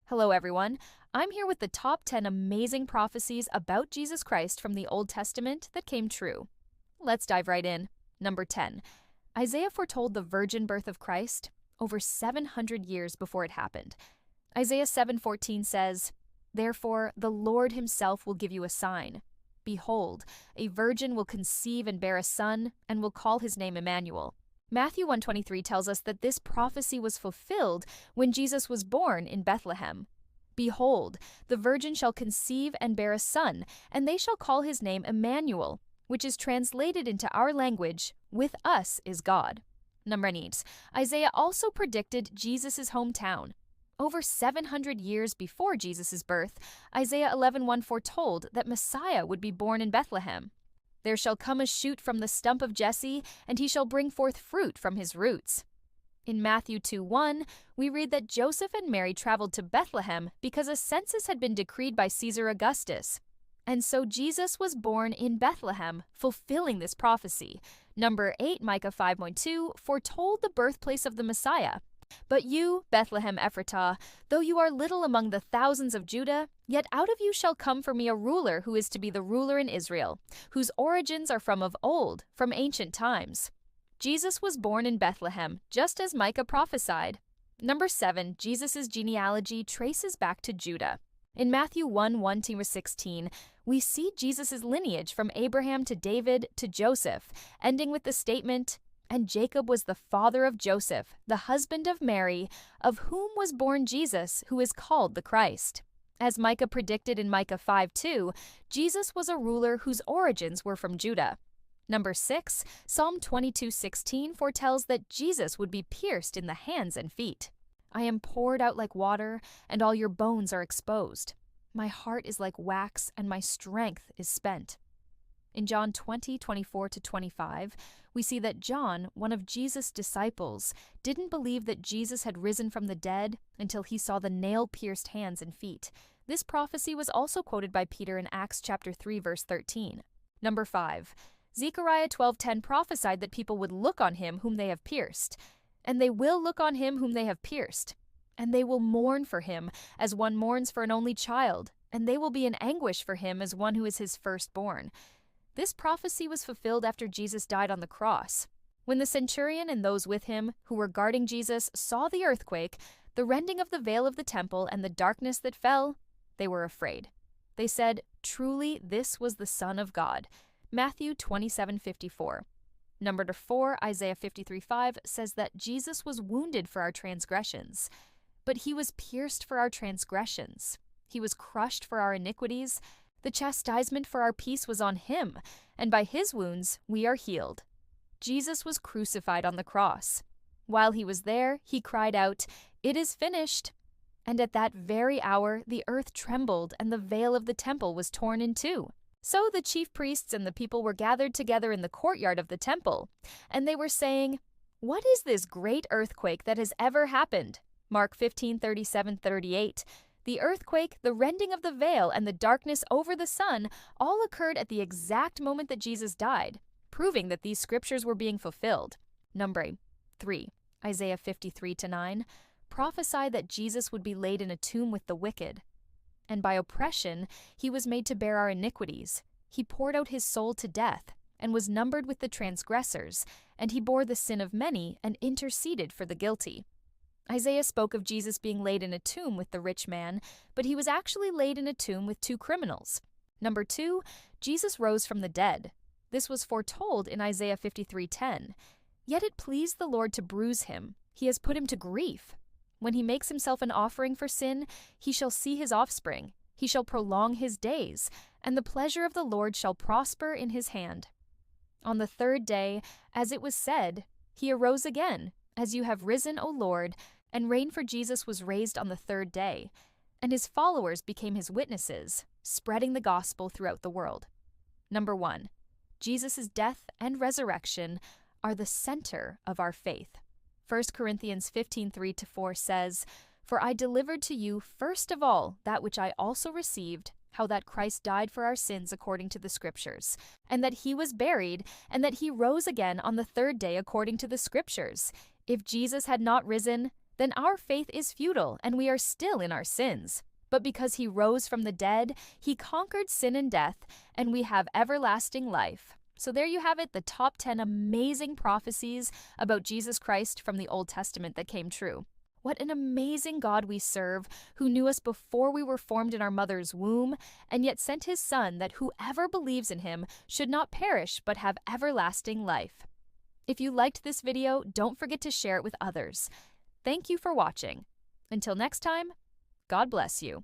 Hello, everyone. I'm here with the top 10 amazing prophecies about Jesus Christ from the Old Testament that came true. Let's dive right in. Number 10. Isaiah foretold the virgin birth of Christ over 700 years before it happened. Isaiah 7:14 says, "Therefore the Lord himself will give you a sign. Behold, a virgin will conceive and bear a son, and will call his name Emmanuel." Matthew 1:23 tells us that this prophecy was fulfilled when Jesus was born in Bethlehem. "Behold, the virgin shall conceive and bear a son, and they shall call his name Emmanuel," which is translated into our language, "With us is God." Number 8. Isaiah also predicted Jesus' hometown. Over 700 years before Jesus' birth, Isaiah 11:1 foretold that Messiah would be born in Bethlehem. "There shall come a shoot from the stump of Jesse, and he shall bring forth fruit from his roots." In Matthew 2:1, we read that Joseph and Mary traveled to Bethlehem because a census had been decreed by Caesar Augustus. And so Jesus was born in Bethlehem, fulfilling this prophecy. Number 8, Micah 5:2, foretold the birthplace of the Messiah. "But you, Bethlehem Ephratah, though you are little among the thousands of Judah, yet out of you shall come for me a ruler who is to be the ruler in Israel, whose origins are from of old, from ancient times." Jesus was born in Bethlehem, just as Micah prophesied. Number 7, Jesus' genealogy traces back to Judah. In Matthew 1:1-16, we see Jesus' lineage from Abraham to David to Joseph, ending with the statement, "And Jacob was the father of Joseph, the husband of Mary, of whom was born Jesus, who is called the Christ." As Micah predicted in Micah 5:2, Jesus was a ruler whose origins were from Judah. Number 6, Psalm 22:16 foretells that Jesus would be pierced in the hands and feet. "I am poured out like water, and all your bones are exposed. My heart is like wax, and my strength is spent." In John 20:24-25, we see that John, one of Jesus' disciples, didn't believe that Jesus had risen from the dead until he saw the nail-pierced hands and feet. This prophecy was also quoted by Peter in Acts chapter 3, verse 13. Number 5, Zechariah 12:10 prophesied that people would look on him whom they have pierced. "And they will look on him whom they have pierced. And they will mourn for him as one mourns for an only child, and they will be in anguish for him as one who is his firstborn." This prophecy was fulfilled after Jesus died on the cross. When the centurion and those with him who were guarding Jesus saw the earthquake, the rending of the veil of the temple, and the darkness that fell, they were afraid. They said, "Truly this was the Son of God." Matthew 27:54. Number 4, Isaiah 53:5 says that Jesus was wounded for our transgressions. "But he was pierced for our transgressions. He was crushed for our iniquities. The chastisement for our peace was on him, and by his wounds we are healed." Jesus was crucified on the cross. While he was there, he cried out, "It is finished." And at that very hour, the earth trembled, and the veil of the temple was torn in two. So the chief priests and the people were gathered together in the courtyard of the temple, and they were saying, "What is this great earthquake that has ever happened?" Mark 15:37-38. The earthquake, the rending of the veil, and the darkness over the sun all occurred at the exact moment that Jesus died, proving that these scriptures were being fulfilled. Number 3, Isaiah 53:9, prophesied that Jesus would be laid in a tomb with the wicked. "And by oppression he was made to bear our iniquities. He poured out his soul to death, and was numbered with the transgressors, and he bore the sin of many, and interceded for the guilty." Isaiah spoke of Jesus being laid in a tomb with the rich man, but he was actually laid in a tomb with two criminals. Number 2, Jesus rose from the dead. This was foretold in Isaiah 53:10. "Yet it pleased the Lord to bruise him. He has put him to grief. When he makes himself an offering for sin, he shall see his offspring. He shall prolong his days, and the pleasure of the Lord shall prosper in his hand." On the third day, as it was said, he arose again, "As you have risen, O Lord," and reign for Jesus was raised on the third day, and his followers became his witnesses, spreading the gospel throughout the world. Number 1, Jesus' death and resurrection are the center of our faith. 1 Corinthians 15:3-4 says, "For I delivered to you first of all that which I also received, how that Christ died for our sins according to the Scriptures, and that he was buried, and that he rose again on the third day according to the Scriptures. If Jesus had not risen, then our faith is futile and we are still in our sins. But because he rose from the dead, he conquered sin and death, and we have everlasting life. So there you have it, the top 10 amazing prophecies about Jesus Christ from the Old Testament that came true. What an amazing God we serve, who knew us before we were formed in our mother's womb, and yet sent his Son that whoever believes in him should not perish but have everlasting life. If you liked this video, don't forget to share it with others. Thank you for watching. Until next time, God bless you.